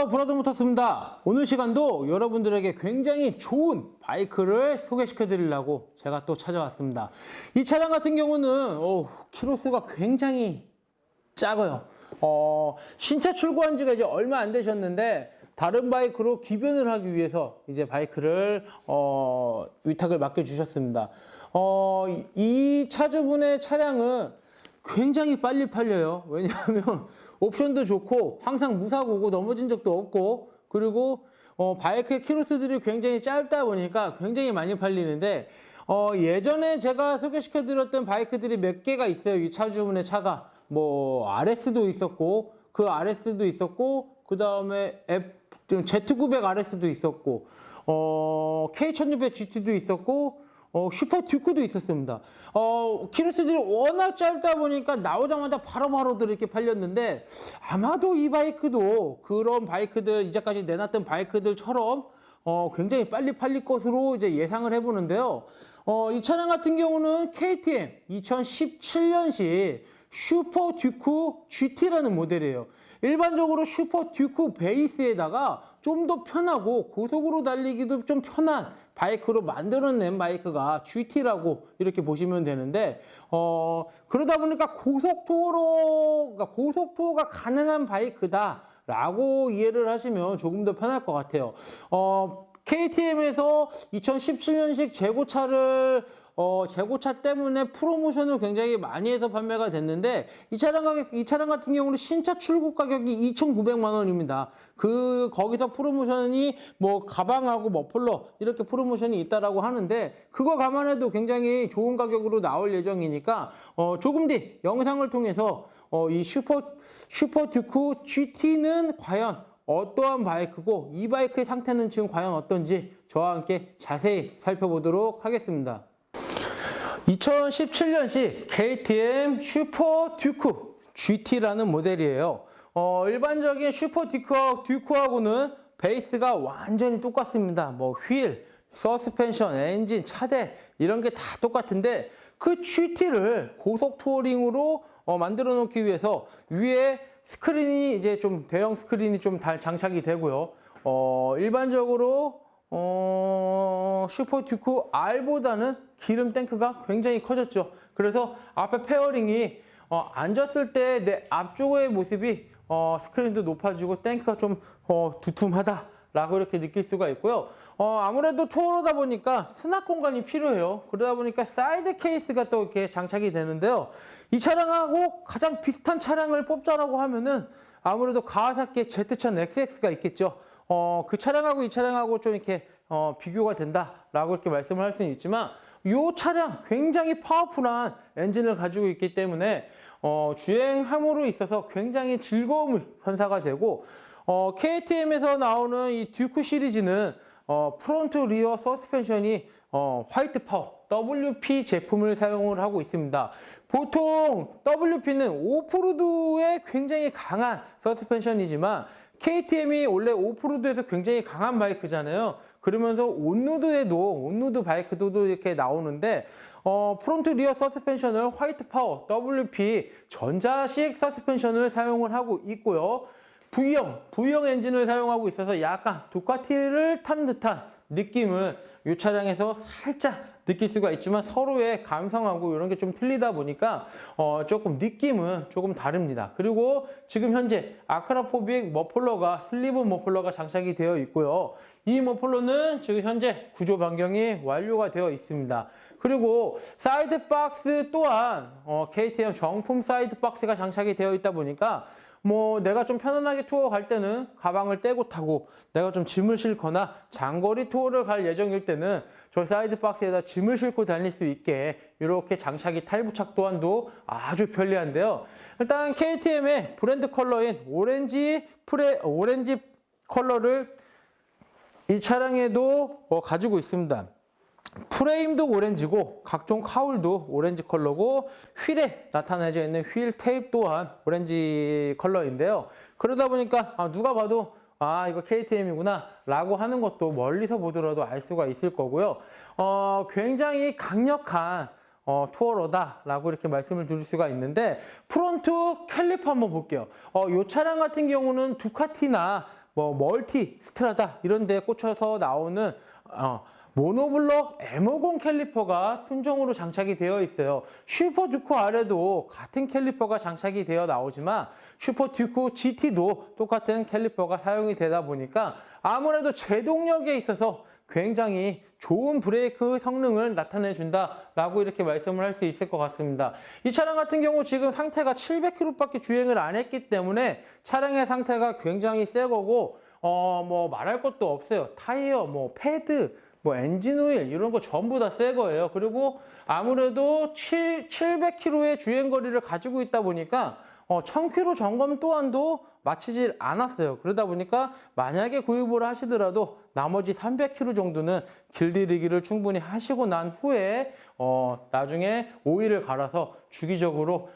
안녕하세요, 브라더모터스입니다. 오늘 시간도 여러분들에게 굉장히 좋은 바이크를 소개시켜 드리려고 제가 또 찾아왔습니다. 이 차량 같은 경우는 키로수가 굉장히 작아요. 신차 출고한 지가 이제 얼마 안 되셨는데 다른 바이크로 기변을 하기 위해서 이제 바이크를 위탁을 맡겨 주셨습니다. 이 차주분의 차량은 굉장히 빨리 팔려요. 왜냐하면 옵션도 좋고 항상 무사고고 넘어진 적도 없고, 그리고 바이크의 키로수들이 굉장히 짧다 보니까 굉장히 많이 팔리는데, 예전에 제가 소개시켜 드렸던 바이크들이 몇 개가 있어요. 이 차주분의 차가 뭐 RS도 있었고, 그 RS도 있었고, 그 다음에 Z900 RS도 있었고, K1600 GT도 있었고, 슈퍼 듀크도 있었습니다. 키로수들이 워낙 짧다 보니까 나오자마자 바로바로들 이렇게 팔렸는데, 아마도 이 바이크도 그런 바이크들, 이제까지 내놨던 바이크들처럼 굉장히 빨리 팔릴 것으로 이제 예상을 해보는데요. 이 차량 같은 경우는 KTM 2017년식 슈퍼 듀크 GT라는 모델이에요. 일반적으로 슈퍼 듀크 베이스에다가 좀 더 편하고 고속으로 달리기도 좀 편한 바이크로 만들어낸 바이크가 GT라고 이렇게 보시면 되는데, 그러다 보니까 고속투어가 가능한 바이크다라고 이해를 하시면 조금 더 편할 것 같아요. KTM에서 2017년식 재고차 때문에 프로모션을 굉장히 많이 해서 판매가 됐는데, 이 차량 같은 경우는 신차 출고 가격이 2,900만 원입니다. 거기서 프로모션이 뭐 가방하고 머플러 이렇게 프로모션이 있다라고 하는데, 그거 감안해도 굉장히 좋은 가격으로 나올 예정이니까, 조금 뒤 영상을 통해서 이 슈퍼 듀크 GT는 과연 어떠한 바이크고, 이 바이크의 상태는 지금 과연 어떤지 저와 함께 자세히 살펴보도록 하겠습니다. 2017년식 KTM 슈퍼 듀크 GT라는 모델이에요. 일반적인 슈퍼 듀크하고는 베이스가 완전히 똑같습니다. 뭐 휠, 서스펜션, 엔진, 차대 이런 게 다 똑같은데, 그 GT를 고속 투어링으로 만들어 놓기 위해서 위에 스크린이 이제 좀 대형 스크린이 좀 장착이 되고요. 일반적으로 슈퍼 듀크 R보다는 기름 탱크가 굉장히 커졌죠. 그래서 앞에 페어링이 앉았을 때 내 앞쪽의 모습이 스크린도 높아지고 탱크가 좀 두툼하다라고 이렇게 느낄 수가 있고요. 아무래도 투어러다 보니까 수납 공간이 필요해요. 그러다 보니까 사이드 케이스가 또 이렇게 장착이 되는데요. 이 차량하고 가장 비슷한 차량을 뽑자라고 하면은 아무래도 가와사키의 Z1000 XX가 있겠죠. 그 차량하고 이 차량하고 좀 이렇게 비교가 된다라고 이렇게 말씀을 할 수는 있지만, 이 차량 굉장히 파워풀한 엔진을 가지고 있기 때문에 주행함으로 있어서 굉장히 즐거움을 선사가 되고, KTM에서 나오는 이 듀크 시리즈는 프론트 리어 서스펜션이 화이트 파워 WP 제품을 사용을 하고 있습니다. 보통 WP는 오프로드에 굉장히 강한 서스펜션이지만, KTM이 원래 오프로드에서 굉장히 강한 바이크잖아요. 그러면서 온로드 바이크도 이렇게 나오는데, 프론트 리어 서스펜션을 화이트 파워 WP 전자식 서스펜션을 사용을 하고 있고요. V형 엔진을 사용하고 있어서 약간 두카티를 타는 듯한 느낌을 이 차량에서 살짝 느낄 수가 있지만, 서로의 감성하고 이런 게 좀 틀리다 보니까 조금 느낌은 조금 다릅니다. 그리고 지금 현재 아크라포빅 슬리브 머플러가 장착이 되어 있고요. 이 머플러는 지금 현재 구조 변경이 완료가 되어 있습니다. 그리고 사이드 박스 또한 KTM 정품 사이드 박스가 장착이 되어 있다 보니까, 뭐 내가 좀 편안하게 투어 갈 때는 가방을 떼고 타고, 내가 좀 짐을 싣거나 장거리 투어를 갈 예정일 때는 저 사이드 박스에다 짐을 싣고 다닐 수 있게 이렇게 장착이 탈부착 또한도 아주 편리한데요. 일단 KTM의 브랜드 컬러인 오렌지 컬러를 이 차량에도 가지고 있습니다. 프레임도 오렌지고 각종 카울도 오렌지 컬러고, 휠에 나타내져 있는 휠 테이프 또한 오렌지 컬러인데요. 그러다 보니까 누가 봐도 이거 KTM이구나 라고 하는 것도 멀리서 보더라도 알 수가 있을 거고요. 굉장히 강력한 투어러다라고 이렇게 말씀을 드릴 수가 있는데, 프론트 캘리퍼 한번 볼게요. 이 차량 같은 경우는 두카티나 뭐 멀티 스트라다 이런 데 꽂혀서 나오는 모노블록 M50 캘리퍼가 순정으로 장착이 되어 있어요. 슈퍼 듀크 아래도 같은 캘리퍼가 장착이 되어 나오지만 슈퍼 듀크 GT도 똑같은 캘리퍼가 사용이 되다 보니까 아무래도 제동력에 있어서 굉장히 좋은 브레이크 성능을 나타내 준다라고 이렇게 말씀을 할 수 있을 것 같습니다. 이 차량 같은 경우 지금 상태가 700km밖에 주행을 안 했기 때문에 차량의 상태가 굉장히 새 거고 뭐 말할 것도 없어요. 타이어, 뭐 패드, 뭐 엔진 오일 이런 거 전부 다 새 거예요. 그리고 아무래도 700km의 주행 거리를 가지고 있다 보니까 1000km 점검 또한도 마치질 않았어요. 그러다 보니까 만약에 구입을 하시더라도 나머지 300km 정도는 길들이기를 충분히 하시고 난 후에 나중에 오일을 갈아서 주기적으로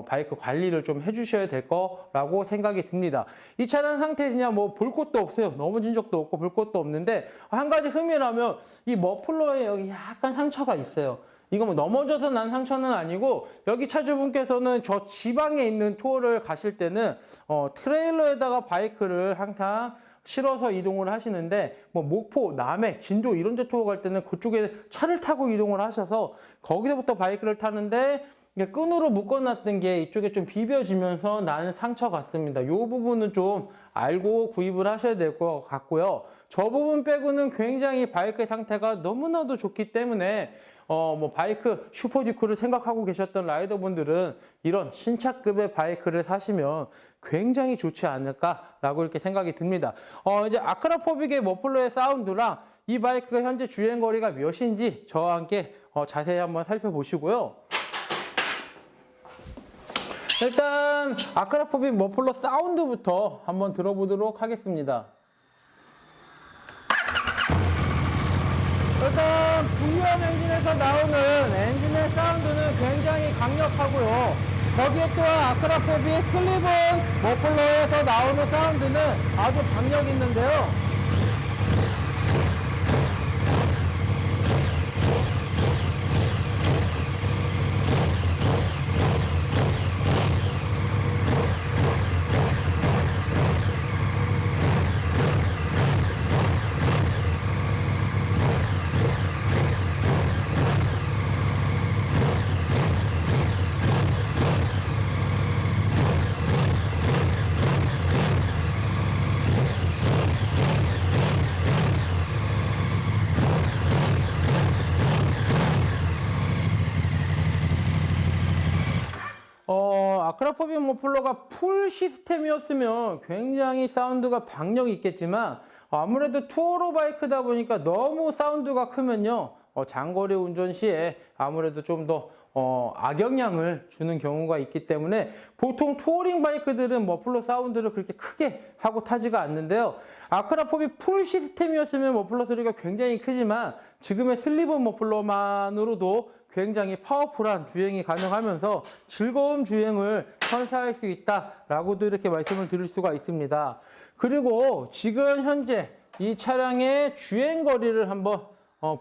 바이크 관리를 좀 해주셔야 될 거라고 생각이 듭니다. 이 차량 상태 그냥 뭐 볼 것도 없어요. 넘어진 적도 없고 볼 것도 없는데 한 가지 흠이라면 이 머플러에 여기 약간 상처가 있어요. 이거 뭐 넘어져서 난 상처는 아니고 여기 차주분께서는 저 지방에 있는 투어를 가실 때는 트레일러에다가 바이크를 항상 실어서 이동을 하시는데 뭐 목포, 남해, 진도 이런 데 투어 갈 때는 그쪽에 차를 타고 이동을 하셔서 거기서부터 바이크를 타는데 끈으로 묶어놨던 게 이쪽에 좀 비벼지면서 나는 상처 같습니다. 이 부분은 좀 알고 구입을 하셔야 될 것 같고요. 저 부분 빼고는 굉장히 바이크의 상태가 너무나도 좋기 때문에 뭐 바이크 슈퍼듀크를 생각하고 계셨던 라이더분들은 이런 신차급의 바이크를 사시면 굉장히 좋지 않을까라고 이렇게 생각이 듭니다. 이제 아크라포빅의 머플러의 사운드랑 이 바이크가 현재 주행 거리가 몇인지 저와 함께 자세히 한번 살펴보시고요. 일단 아크라포빅 머플러 사운드부터 한번 들어보도록 하겠습니다. 일단 V1 엔진에서 나오는 엔진의 사운드는 굉장히 강력하고요. 거기에 또한 아크라포빅 슬리븐 머플러에서 나오는 사운드는 아주 강력 있는데요. 아크라포빅 머플러가 풀 시스템이었으면 굉장히 사운드가 박력이 있겠지만 아무래도 투어로 바이크다 보니까 너무 사운드가 크면요 장거리 운전 시에 아무래도 좀 더 악영향을 주는 경우가 있기 때문에 보통 투어링 바이크들은 머플러 사운드를 그렇게 크게 하고 타지가 않는데요. 아크라포빅 풀 시스템이었으면 머플러 소리가 굉장히 크지만 지금의 슬리븐 머플러만으로도 굉장히 파워풀한 주행이 가능하면서 즐거운 주행을 선사할 수 있다라고도 이렇게 말씀을 드릴 수가 있습니다. 그리고 지금 현재 이 차량의 주행 거리를 한번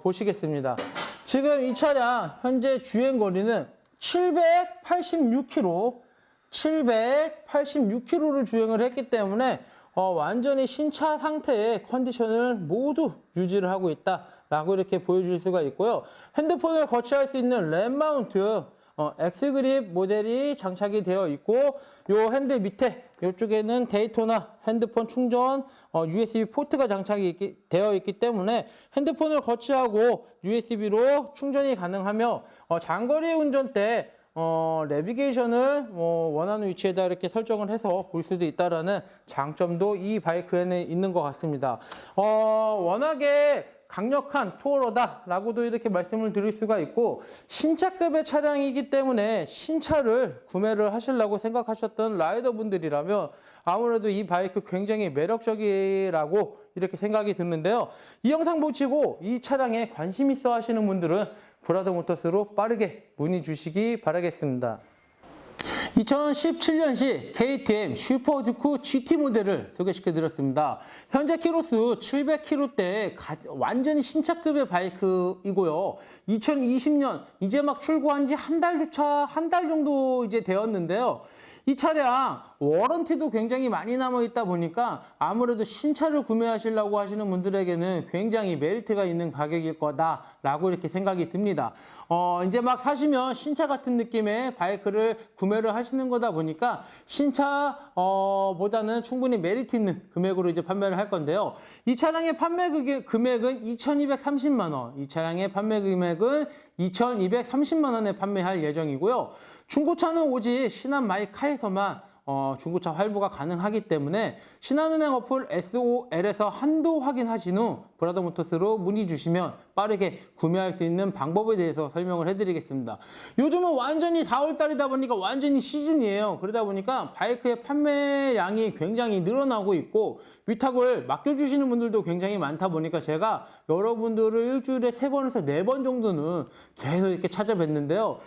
보시겠습니다. 지금 이 차량 현재 주행 거리는 786km를 주행을 했기 때문에 완전히 신차 상태의 컨디션을 모두 유지를 하고 있다라고 이렇게 보여줄 수가 있고요. 핸드폰을 거치할 수 있는 램 마운트 엑스그립 모델이 장착이 되어 있고 요 핸들 밑에 이쪽에는 데이토나 핸드폰 충전 USB 포트가 장착이 되어 있기 때문에 핸드폰을 거치하고 USB로 충전이 가능하며 장거리 운전 때 내비게이션을 원하는 위치에다 이렇게 설정을 해서 볼 수도 있다라는 장점도 이 바이크에는 있는 것 같습니다. 워낙에 강력한 투어러다라고도 이렇게 말씀을 드릴 수가 있고 신차급의 차량이기 때문에 신차를 구매를 하시려고 생각하셨던 라이더분들이라면 아무래도 이 바이크 굉장히 매력적이라고 이렇게 생각이 드는데요. 이 영상 보시고 이 차량에 관심 있어 하시는 분들은 브라더 모터스로 빠르게 문의 주시기 바라겠습니다. 2017년식 KTM 슈퍼듀크 GT 모델을 소개시켜 드렸습니다. 현재 키로수 700km대 완전히 신차급의 바이크이고요. 2020년 이제 막 출고한 지 한 달 정도 이제 되었는데요. 이 차량 워런티도 굉장히 많이 남아 있다 보니까 아무래도 신차를 구매하시려고 하시는 분들에게는 굉장히 메리트가 있는 가격일 거다라고 이렇게 생각이 듭니다. 이제 막 사시면 신차 같은 느낌의 바이크를 구매를 하시는 거다 보니까 신차 보다는 충분히 메리트 있는 금액으로 이제 판매를 할 건데요. 이 차량의 판매 금액은 2,230만 원. 이 차량의 판매 금액은 2,230만 원에 판매할 예정이고요. 중고차는 오직 신한마이카에서만 중고차 할부가 가능하기 때문에 신한은행 어플 SOL에서 한도 확인하신 후 브라더모터스로 문의 주시면 빠르게 구매할 수 있는 방법에 대해서 설명을 해드리겠습니다. 요즘은 완전히 4월달이다 보니까 완전히 시즌이에요. 그러다 보니까 바이크의 판매량이 굉장히 늘어나고 있고 위탁을 맡겨주시는 분들도 굉장히 많다 보니까 제가 여러분들을 일주일에 3번에서 4번 정도는 계속 이렇게 찾아뵀는데요.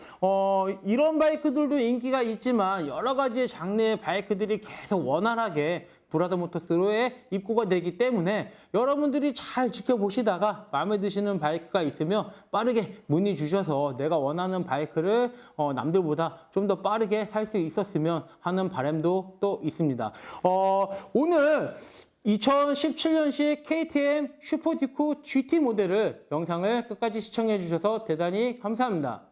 이런 바이크들도 인기가 있지만 여러 가지의 장르의 바이크들이 계속 원활하게 브라더모터스로의 입고가 되기 때문에 여러분들이 잘 지켜보시다가 마음에 드시는 바이크가 있으면 빠르게 문의 주셔서 내가 원하는 바이크를 남들보다 좀 더 빠르게 살 수 있었으면 하는 바람도 또 있습니다. 오늘 2017년식 KTM 슈퍼듀크 GT 모델을 영상을 끝까지 시청해 주셔서 대단히 감사합니다.